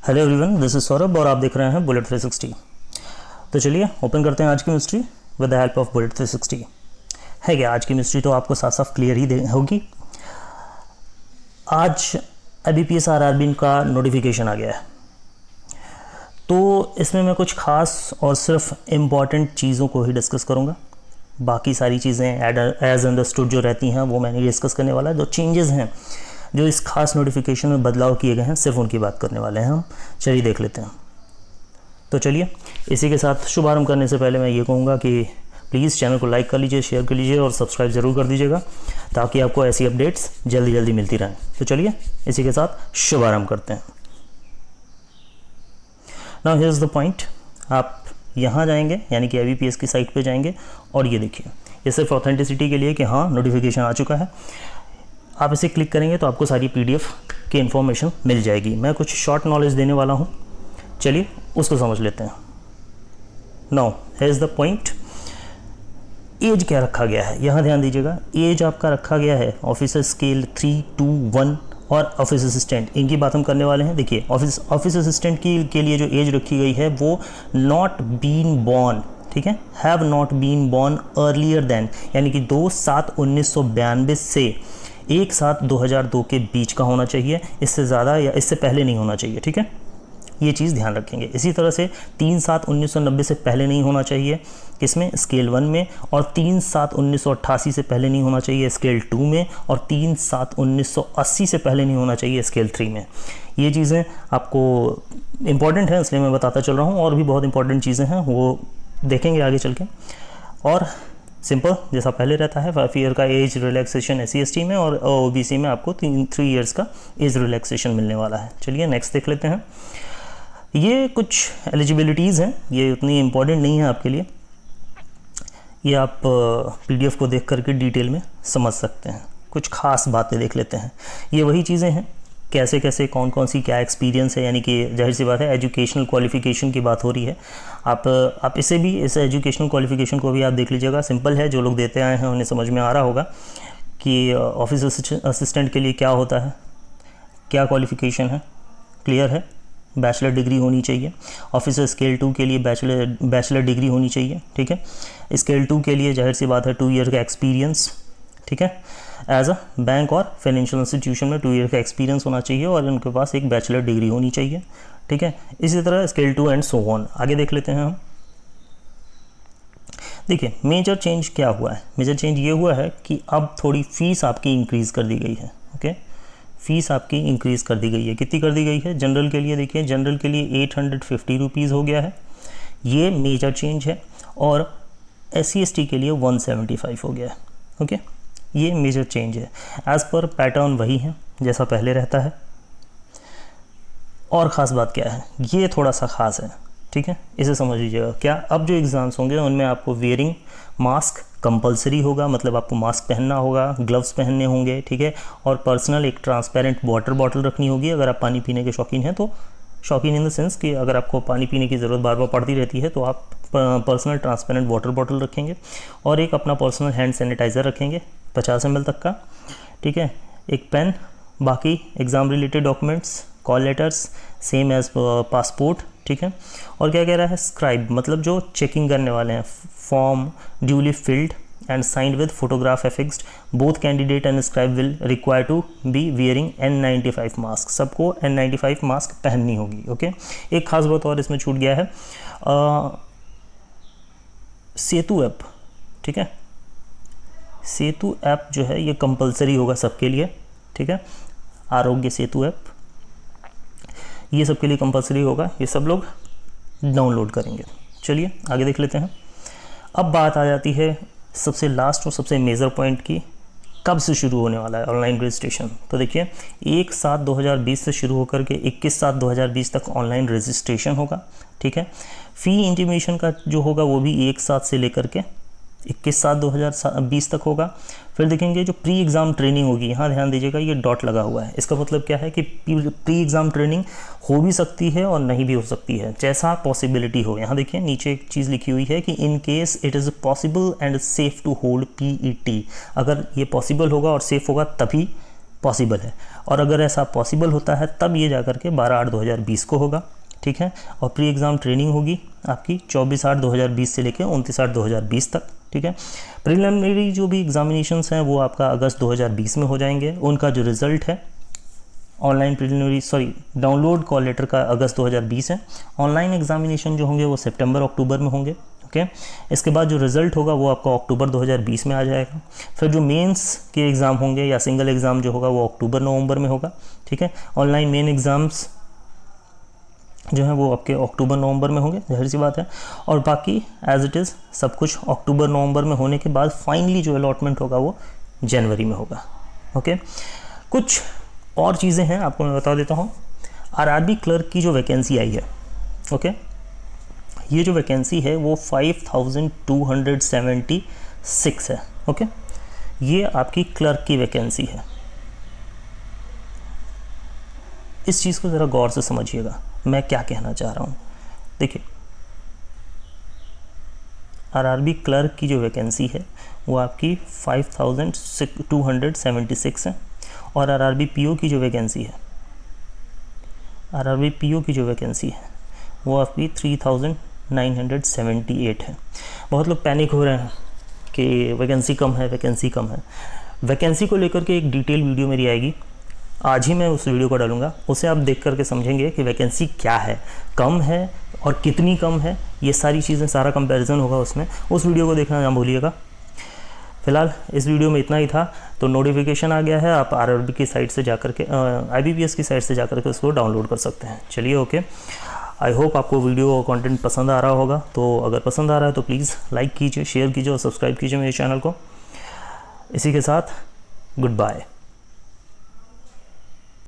Hello everyone, this is Saurabh और आप देख रहे हैं बुलेट 360। तो चलिए ओपन करते हैं आज की mystery with the help of bullet 360। है क्या आज की मिस्ट्री तो आपको साफ साफ क्लियर ही होगी। आज IBPS RRB का नोटिफिकेशन आ गया है, तो इसमें मैं कुछ खास और सिर्फ इम्पॉर्टेंट चीज़ों को ही डिस्कस करूँगा। बाकी सारी चीज़ें एज अंडरस्टूड जो रहती हैं वो मैं नहीं डिस्कस करने वाला। जो चेंजेस हैं, जो इस खास नोटिफिकेशन में बदलाव किए गए हैं, सिर्फ उनकी बात करने वाले हैं हम। चलिए देख लेते हैं। तो चलिए इसी के साथ शुभारंभ करने से पहले मैं ये कहूँगा कि प्लीज़ चैनल को लाइक कर लीजिए, शेयर कर लीजिए और सब्सक्राइब ज़रूर कर दीजिएगा ताकि आपको ऐसी अपडेट्स जल्दी जल्दी मिलती रहें। तो चलिए इसी के साथ शुभारंभ करते हैं। Now here is the point. आप यहाँ जाएंगे यानी कि IBPS की साइट पे जाएंगे और ये देखिए, ये सिर्फ ऑथेंटिसिटी के लिए कि हाँ नोटिफिकेशन आ चुका है। आप इसे क्लिक करेंगे तो आपको सारी PDF की इन्फॉर्मेशन मिल जाएगी। मैं कुछ शॉर्ट नॉलेज देने वाला हूँ, चलिए उसको समझ लेते हैं। Now here is the point. Age क्या रखा गया है, यहाँ ध्यान दीजिएगा। एज आपका रखा गया है ऑफिसर स्केल 3, 2, 1 और ऑफिस असिस्टेंट, इनकी बात हम करने वाले हैं। देखिए ऑफिस असिस्टेंट के लिए जो एज रखी गई है वो नॉट बीन बॉर्न, ठीक है, have not been born earlier than, यानी कि 2/7/1992 से 1/7/2002 के बीच का होना चाहिए। इससे ज़्यादा या इससे पहले नहीं होना चाहिए, ठीक है, ये चीज़ ध्यान रखेंगे। इसी तरह से 3/7/1990 से पहले नहीं होना चाहिए किसमें, स्केल 1 में, और 3/7/1988 से पहले नहीं होना चाहिए स्केल 2 में, और 3/7/1980 से पहले नहीं होना चाहिए स्केल 3 में। ये चीज़ें आपको इम्पॉर्टेंट हैं इसलिए मैं बताता चल रहा हूँ, और भी बहुत इंपॉर्टेंट चीज़ें हैं वो देखेंगे आगे चल के। और सिंपल जैसा पहले रहता है, 5 ईयर का एज रिलैक्सेशन SC/ST में, और OBC में आपको 3 ईयर्स का एज रिलैक्सेशन मिलने वाला है। चलिए नेक्स्ट देख लेते हैं। ये कुछ एलिजिबिलिटीज़ हैं, ये उतनी इम्पॉर्टेंट नहीं है आपके लिए, ये आप PDF को देख करके डिटेल में समझ सकते हैं। कुछ खास बातें देख लेते हैं। ये वही चीज़ें हैं, कैसे कैसे कौन कौन सी क्या एक्सपीरियंस है, यानी कि जाहिर सी बात है एजुकेशनल क्वालिफ़िकेशन की बात हो रही है। आप इसे भी, इस एजुकेशनल क्वालिफ़िकेशन को भी आप देख लीजिएगा। सिंपल है, जो लोग देते आए हैं उन्हें समझ में आ रहा होगा कि ऑफिस असिस्टेंट के लिए क्या होता है, क्या क्वालिफ़िकेशन है, क्लियर है। बैचलर डिग्री होनी चाहिए। ऑफिसर स्केल 2 के लिए बैचलर डिग्री होनी चाहिए, ठीक है। स्केल 2 के लिए जाहिर सी बात है 2 ईयर का एक्सपीरियंस, ठीक है। एज अ बैंक और फाइनेंशियल इंस्टीट्यूशन में 2 ईयर का एक्सपीरियंस होना चाहिए और उनके पास एक बैचलर डिग्री होनी चाहिए, ठीक है। इसी तरह स्केल 2 एंड सो ऑन। आगे देख लेते हैं हम। देखिए मेजर चेंज क्या हुआ है। मेजर चेंज ये हुआ है कि अब थोड़ी फ़ीस आपकी इंक्रीज़ कर दी गई है, ओके। फ़ीस आपकी इंक्रीज़ कर दी गई है। कितनी कर दी गई है? जनरल के लिए देखिए, जनरल के लिए 850 रुपीज़ हो गया है, ये मेजर चेंज है। और SC/ST के लिए 175 हो गया है, ओके। ये मेजर चेंज है। एज़ पर पैटर्न वही है जैसा पहले रहता है। और ख़ास बात क्या है, ये थोड़ा सा ख़ास है, ठीक है, इसे समझ लीजिएगा। क्या अब जो एग्ज़ाम्स होंगे उनमें आपको वेयरिंग मास्क कंपलसरी होगा, मतलब आपको मास्क पहनना होगा, ग्लव्स पहनने होंगे, ठीक है। और पर्सनल एक ट्रांसपेरेंट वाटर बॉटल रखनी होगी अगर आप पानी पीने के शौकीन हैं तो। शौकीन इन द सेंस कि अगर आपको पानी पीने की ज़रूरत बार बार पड़ती रहती है तो आप पर्सनल ट्रांसपेरेंट वाटर बॉटल रखेंगे, और एक अपना पर्सनल हैंड सैनिटाइज़र रखेंगे 50 ml तक का, ठीक है। एक पेन, बाकी exam related documents, call letters same as passport, ठीक है। और क्या कह रहा है, स्क्राइब, मतलब जो चेकिंग करने वाले हैं, form duly filled and signed with photograph affixed, both candidate and scribe will require to be wearing N95 mask. सबको N95 मास्क पहननी होगी, ओके। एक खास बात और इसमें छूट गया है, सेतु ऐप, ठीक है। सेतु ऐप जो है ये कंपलसरी होगा सबके लिए, ठीक है। आरोग्य सेतु ऐप ये सबके लिए कंपलसरी होगा, ये सब लोग डाउनलोड करेंगे। चलिए आगे देख लेते हैं। अब बात आ जाती है सबसे लास्ट और सबसे मेजर पॉइंट की, कब से शुरू होने वाला है ऑनलाइन रजिस्ट्रेशन। तो देखिए 1/7/2020 से शुरू होकर के 21/7/2020 तक ऑनलाइन रजिस्ट्रेशन होगा, ठीक है। फ़ी इंटीमेशन का जो होगा वो भी 1/7 से लेकर के 21/7/2020 तक होगा। फिर देखेंगे जो प्री एग्ज़ाम ट्रेनिंग होगी, यहाँ ध्यान दीजिएगा ये डॉट लगा हुआ है, इसका मतलब क्या है कि प्री एग्ज़ाम ट्रेनिंग हो भी सकती है और नहीं भी हो सकती है, जैसा पॉसिबिलिटी हो। यहाँ देखिए नीचे एक चीज़ लिखी हुई है कि in case it is possible and safe to hold PET, अगर ये पॉसिबल होगा और सेफ़ होगा तभी पॉसिबल है। और अगर ऐसा पॉसिबल होता है तब ये जा कर के 12/8/2020 को होगा, ठीक है। और प्री एग्ज़ाम ट्रेनिंग होगी आपकी 24/8/2020 से लेकर 29/8/2020 तक, ठीक है। प्रिलिमिनरी जो भी एग्जामिनेशंस हैं वो आपका अगस्त 2020 में हो जाएंगे। उनका जो रिज़ल्ट है online preliminary download call letter का अगस्त 2020 है। ऑनलाइन एग्जामिनेशन जो होंगे वो सितंबर अक्टूबर में होंगे, ओके। इसके बाद जो रिज़ल्ट होगा वो आपका अक्टूबर 2020 में आ जाएगा। फिर जो मेंस के एग्ज़ाम होंगे या सिंगल एग्ज़ाम जो होगा वो अक्टूबर नवंबर में होगा, ठीक है। ऑनलाइन मेन एग्ज़ाम्स जो है वो आपके अक्टूबर नवंबर में होंगे, जाहिर सी बात है। और बाकी एज इट इज़ सब कुछ अक्टूबर नवंबर में होने के बाद फाइनली जो अलॉटमेंट होगा वो जनवरी में होगा, ओके। कुछ और चीज़ें हैं आपको मैं बता देता हूँ। आरआरबी क्लर्क की जो वैकेंसी आई है, ओके, ये जो वैकेंसी है वो 5276 है, ओके। ये आपकी क्लर्क की वैकेंसी है। इस चीज़ को ज़रा गौर से समझिएगा मैं क्या कहना चाह रहा हूँ। देखिए, आरआरबी क्लर्क की जो वैकेंसी है वो आपकी 5276 है। और आरआरबी पीओ की जो वैकेंसी है, आरआरबी पीओ की जो वैकेंसी है वो आपकी 3978 है। बहुत लोग पैनिक हो रहे हैं कि वैकेंसी कम है, वैकेंसी कम है। वैकेंसी को लेकर के एक डिटेल वीडियो मेरी आएगी, आज ही मैं उस वीडियो को डालूंगा। उसे आप देख करके समझेंगे कि वैकेंसी क्या है, कम है और कितनी कम है, ये सारी चीज़ें, सारा कंपैरिजन होगा उसमें। उस वीडियो को देखना ना भूलिएगा। फिलहाल इस वीडियो में इतना ही था। तो नोटिफिकेशन आ गया है, आप आरआरबी की साइट से जाकर के आईबीपीएस की साइट से जाकर के उसको डाउनलोड कर सकते हैं। चलिए, ओके। आई होप आपको वीडियो और कंटेंट पसंद आ रहा होगा। तो अगर पसंद आ रहा है तो प्लीज़ लाइक कीजिए, शेयर कीजिए और सब्सक्राइब कीजिए मेरे चैनल को। इसी के साथ गुड बाय।